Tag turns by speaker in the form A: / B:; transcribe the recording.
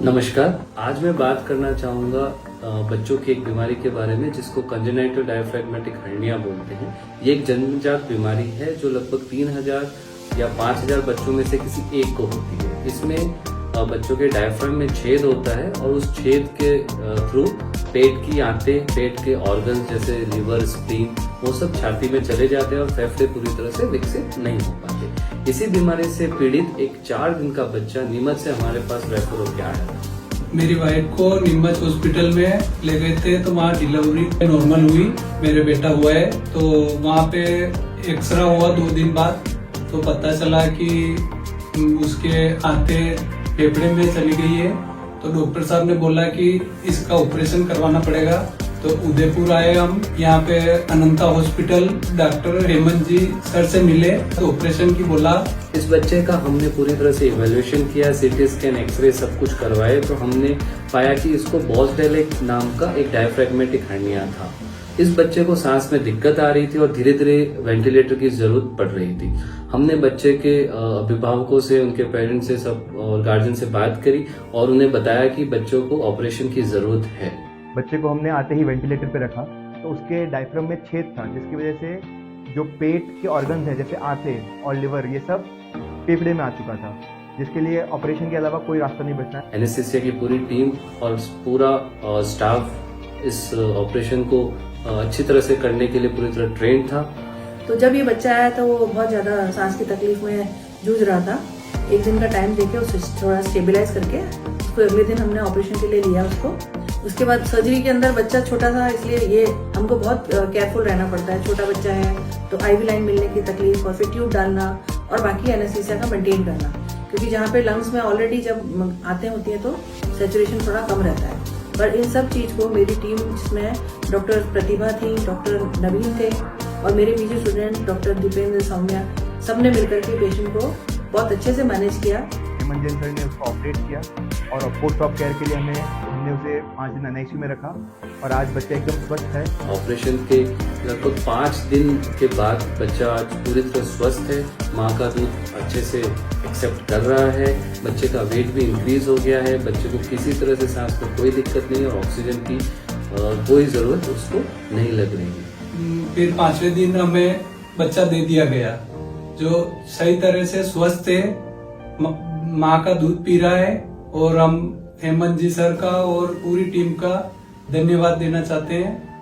A: नमस्कार। आज मैं बात करना चाहूँगा बच्चों की एक बीमारी के बारे में जिसको कंजेनाइटल डायफ्रैग्मेटिक हर्निया बोलते हैं। ये एक जन्मजात बीमारी है जो लगभग 3000 या 5000 बच्चों में से किसी एक को होती है। इसमें बच्चों के डायफ्राम में छेद होता है और उस छेद के थ्रू पेट की आंतें, पेट के ऑर्गन जैसे लिवर, स्प्लीन, वो सब छाती में चले जाते हैं और फेफड़े पूरी तरह से विकसित नहीं हो पाते। इसी बीमारी से पीड़ित एक 4 दिन का बच्चा नीमच से हमारे पास रेफर होकर आया था।
B: मेरी वाइफ को नीमच हॉस्पिटल में ले गए थे तो वहाँ डिलीवरी नॉर्मल हुई। मेरे बेटा हुआ है तो वहाँ पे एक्सरा हुआ 2 दिन बाद, तो पता चला कि उसके आंतें फेफड़े में चली गई है। तो डॉक्टर साहब ने बोला कि इसका ऑपरेशन करवाना पड़ेगा। तो उदयपुर आए हम, यहाँ पे अनंता हॉस्पिटल डॉक्टर हेमंत जी सर से मिले तो ऑपरेशन की बोला।
A: इस बच्चे का हमने पूरी तरह से इवैल्यूएशन किया, सीटी स्कैन, एक्सरे सब कुछ करवाए तो हमने पाया कि इसको बॉसडेलेक नाम का एक डायफ्रैग्मेटिक हर्निया था। इस बच्चे को सांस में दिक्कत आ रही थी और धीरे धीरे वेंटिलेटर की जरूरत पड़ रही थी। हमने बच्चे के अभिभावकों से, उनके पेरेंट्स से, सब और गार्जियन से बात करी और उन्हें बताया कि बच्चों को ऑपरेशन की जरूरत है।
C: बच्चे को हमने आते ही वेंटिलेटर पे रखा तो उसके डायफ्राम में छेद था, जिसकी वजह से जो पेट के ऑर्गन्स हैं जैसे आंतें और लिवर, ये सब फेफड़े में आ चुका था, जिसके लिए ऑपरेशन के अलावा कोई रास्ता नहीं बचना।
A: एनेस्थीसिया की पूरी टीम और पूरा स्टाफ इस ऑपरेशन को अच्छी तरह से करने के लिए पूरी तरह ट्रेन था।
D: तो जब ये बच्चा आया तो वो बहुत ज्यादा सांस की तकलीफ में जूझ रहा था। 1 दिन का टाइम देके उसे थोड़ा स्टेबलाइज करके उसको अगले दिन हमने ऑपरेशन के लिए लिया उसको। उसके बाद सर्जरी के अंदर बच्चा छोटा था, इसलिए ये हमको बहुत केयरफुल रहना पड़ता है। छोटा बच्चा है तो आईवी लाइन मिलने की तकलीफ और फिर ट्यूब डालना और बाकी एनेस्थीसिया का मेंटेन करना, क्योंकि जहाँ पे लंग्स में ऑलरेडी जब आते होती है तो सैचुरेशन थोड़ा कम रहता है। पर इन सब चीज को मेरी टीम, जिसमें डॉक्टर प्रतिभा थी, डॉक्टर नवीन थे और मेरे पीछे स्टूडेंट डॉक्टर दीपेंद्र, सौम्या, सबने मिलकर के पेशेंट को बहुत अच्छे से मैनेज किया।
C: हेमंत सर ने उसको ऑपरेट किया और पोस्ट ऑप केयर के लिए हमने उसे 5 दिन एनआईसीयू में रखा और आज बच्चा एकदम स्वस्थ है।
A: ऑपरेशन के लगभग 5 दिन के बाद बच्चा आज पूरी तरह स्वस्थ है। माँ का दूध अच्छे से एक्सेप्ट कर रहा है, बच्चे का वेट भी इंक्रीज हो गया है, बच्चे को किसी तरह से सांस में कोई दिक्कत नहीं है और ऑक्सीजन की कोई जरूरत उसको नहीं लग रही है।
B: फिर 5वें दिन हमें बच्चा दे दिया गया जो सही तरह से स्वस्थ है, माँ का दूध पी रहा है। और हम हेमंत जी सर का और पूरी टीम का धन्यवाद देना चाहते हैं।